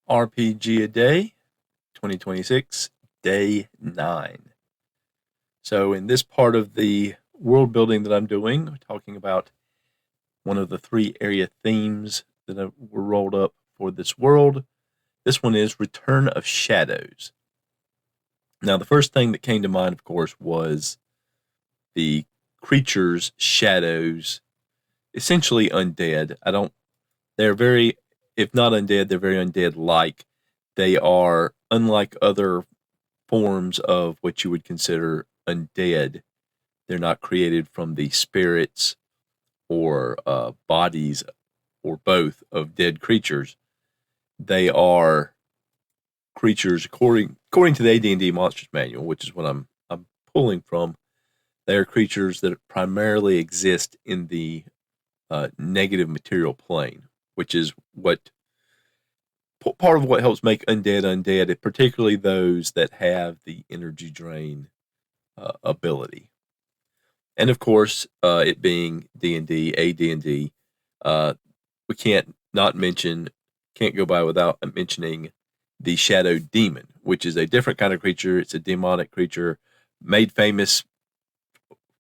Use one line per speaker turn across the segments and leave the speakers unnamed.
RPGaDay 2026, day 9. So in this part of the world building that I'm doing, we're talking about one of the 3 area themes that were rolled up for this world. This one is Return of Shadows. Now, the first thing that came to mind, of course, was the creatures, shadows, essentially undead. They're very, if not undead, they're very undead-like. They are, unlike other forms of what you would consider undead, they're not created from the spirits or bodies or both of dead creatures. They are creatures, according to the AD&D Monsters Manual, which is what I'm pulling from. They are creatures that primarily exist in the negative material plane, which is what part of what helps make undead, particularly those that have the energy drain ability. And of course, it being D&D, AD&D, we can't go by without mentioning the Shadow Demon, which is a different kind of creature. It's a demonic creature made famous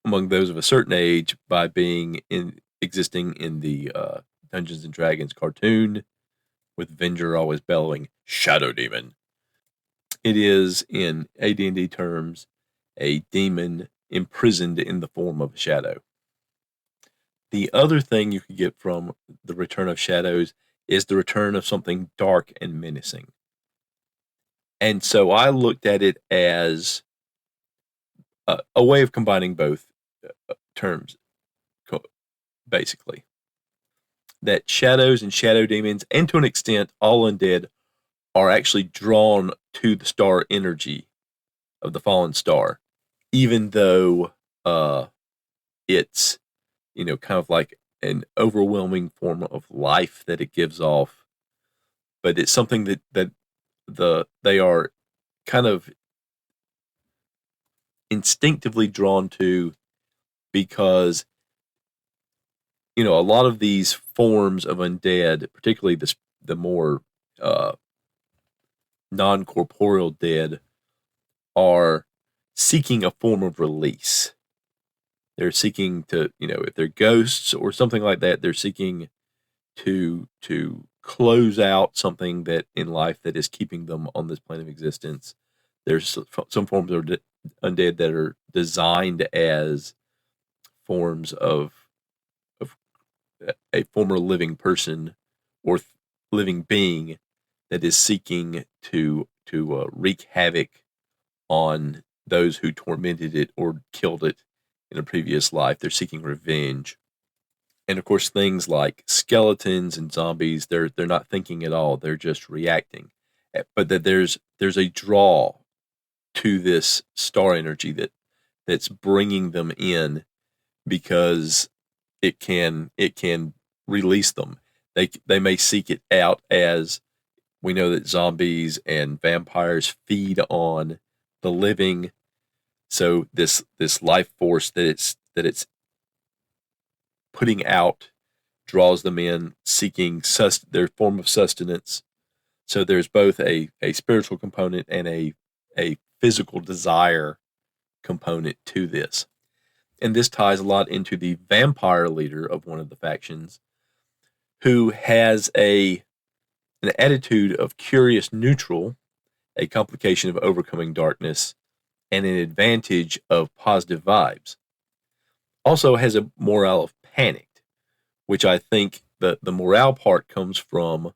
among those of a certain age by existing in the Dungeons and Dragons cartoon, with Venger always bellowing, "Shadow Demon." It is, in AD&D terms, a demon imprisoned in the form of a shadow. The other thing you could get from the Return of Shadows is the return of something dark and menacing. And so I looked at it as a way of combining both terms, basically. That shadows and shadow demons, and to an extent all undead, are actually drawn to the star energy of the fallen star, even though it's, kind of like an overwhelming form of life that it gives off. But it's something that they are kind of instinctively drawn to, because a lot of these forms of undead, particularly the more non-corporeal dead, are seeking a form of release. They're seeking to, if they're ghosts or something like that, they're seeking to close out something that in life that is keeping them on this plane of existence. There's some forms of undead that are designed as forms of a former living person or living being that is seeking to wreak havoc on those who tormented it or killed it in a previous life. They're seeking revenge. And of course, things like skeletons and zombies, they're not thinking at all. They're just reacting. But that there's a draw to this star energy that's bringing them in, because it can release them. They may seek it out, as we know that zombies and vampires feed on the living. So this life force that it's putting out draws them in, seeking their form of sustenance. So there's both a spiritual component and a physical desire component to this. And this ties a lot into the vampire leader of one of the factions, who has an attitude of curious neutral, a complication of overcoming darkness, and an advantage of positive vibes. Also has a morale of panicked, which I think the morale part comes from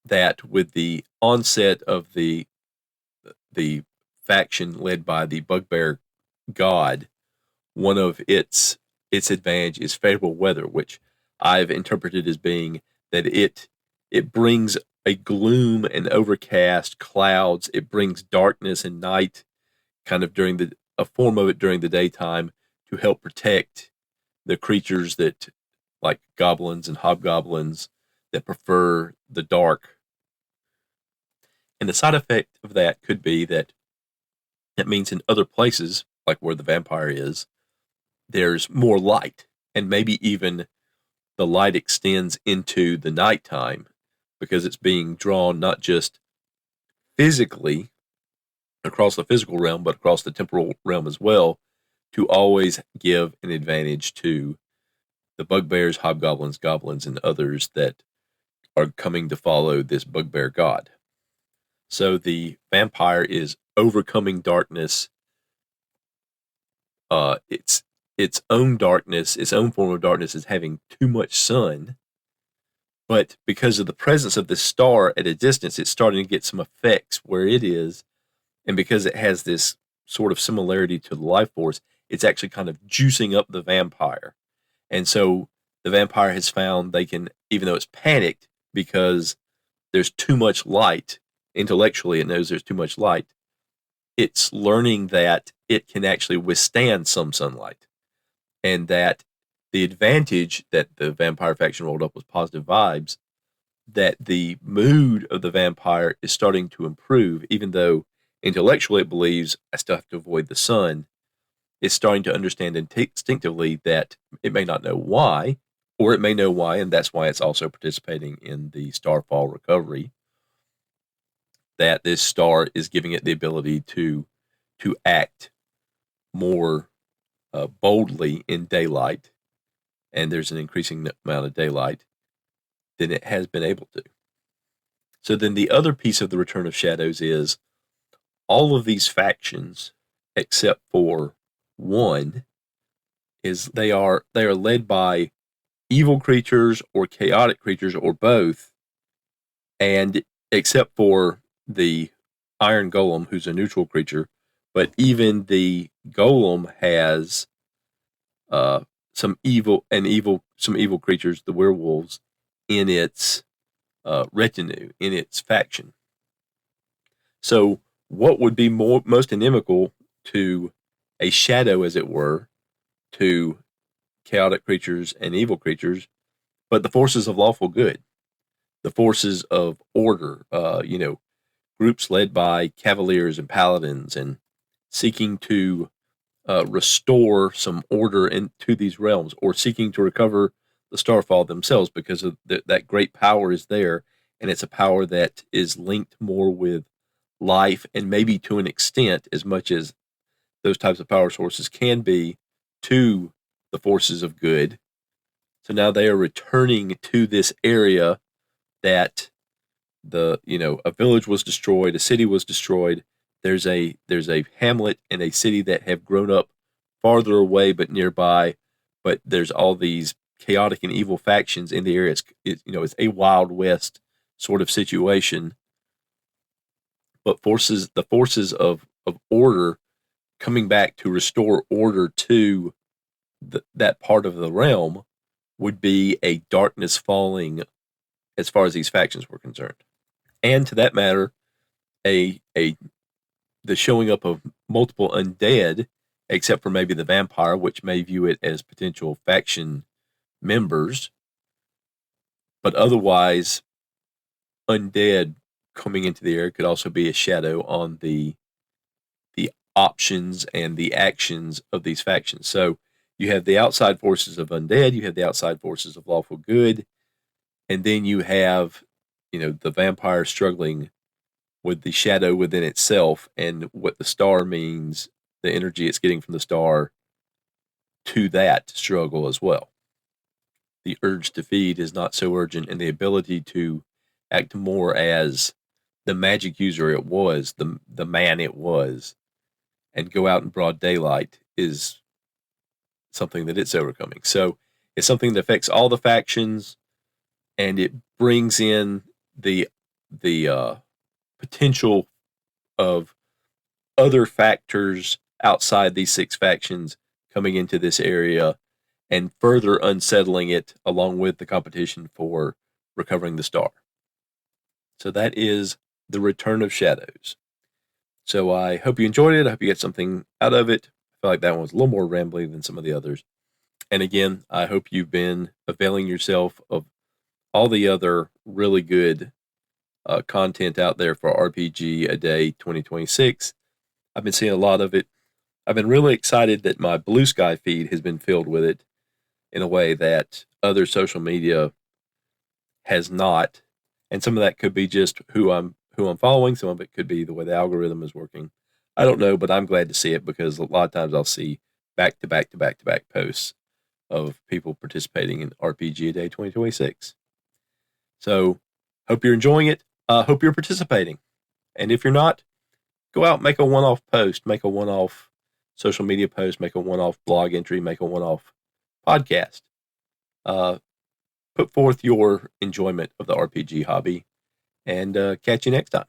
that with the onset of the faction led by the bugbear god. One of its advantage is favorable weather, which I've interpreted as being that it brings a gloom and overcast clouds. It brings darkness and night, kind of a form of it during the daytime, to help protect the creatures that, like goblins and hobgoblins, that prefer the dark. And the side effect of that could be that means in other places, like where the vampire is, there's more light, and maybe even the light extends into the nighttime, because it's being drawn not just physically across the physical realm, but across the temporal realm as well, to always give an advantage to the bugbears, hobgoblins, goblins, and others that are coming to follow this bugbear god. So the vampire is overcoming darkness. Its own darkness, its own form of darkness, is having too much sun. But because of the presence of this star at a distance, it's starting to get some effects where it is. And because it has this sort of similarity to the life force, it's actually kind of juicing up the vampire. And so the vampire has found they can, even though it's panicked because there's too much light, intellectually it knows there's too much light, it's learning that it can actually withstand some sunlight. And that the advantage that the vampire faction rolled up was positive vibes, that the mood of the vampire is starting to improve, even though intellectually it believes I still have to avoid the sun. It's starting to understand instinctively that it may not know why, or it may know why, and that's why it's also participating in the starfall recovery, that this star is giving it the ability to act more boldly in daylight, and there's an increasing amount of daylight, than it has been able to. So then the other piece of the Return of Shadows is all of these factions, except for one, is they are led by evil creatures or chaotic creatures or both, and except for the Iron Golem, who's a neutral creature, but even the Golem has some evil creatures, the werewolves, in its retinue, in its faction. So what would be most inimical to a shadow, as it were, to chaotic creatures and evil creatures, but the forces of lawful good, the forces of order, groups led by cavaliers and paladins and seeking to restore some order into these realms, or seeking to recover the Starfall themselves, because of that great power is there, and it's a power that is linked more with life, and maybe to an extent, as much as those types of power sources can be, to the forces of good. So now they are returning to this area that a village was destroyed, a city was destroyed. There's a hamlet and a city that have grown up farther away but nearby, but there's all these chaotic and evil factions in the area. It's a Wild West sort of situation. But the forces of order coming back to restore order to that part of the realm would be a darkness falling as far as these factions were concerned. And to that matter, the showing up of multiple undead, except for maybe the vampire, which may view it as potential faction members, but otherwise undead coming into the area could also be a shadow on the options and the actions of these factions. So you have the outside forces of undead, you have the outside forces of lawful good, and then you have, the vampire struggling with the shadow within itself, and what the star means, the energy it's getting from the star to that struggle as well. The urge to feed is not so urgent, and the ability to act more as the magic user it was, the man it was, and go out in broad daylight is something that it's overcoming. So it's something that affects all the factions, and it brings in the potential of other factors outside these 6 factions coming into this area and further unsettling it, along with the competition for recovering the star. So that is the Return of Shadows. So I hope you enjoyed it. I hope you get something out of it. I feel like that one was a little more rambly than some of the others. And again, I hope you've been availing yourself of all the other really good content out there for RPGaDay 2026. I've been seeing a lot of it. I've been really excited that my Blue Sky feed has been filled with it in a way that other social media has not. And some of that could be just who I'm following. Some of it could be the way the algorithm is working. I don't know, but I'm glad to see it because a lot of times I'll see back to back to back to back posts of people participating in RPGaDay 2026. So hope you're enjoying it. Hope you're participating. And if you're not, go out, make a one-off post, make a one-off social media post, make a one-off blog entry, make a one-off podcast. Put forth your enjoyment of the RPG hobby, and catch you next time.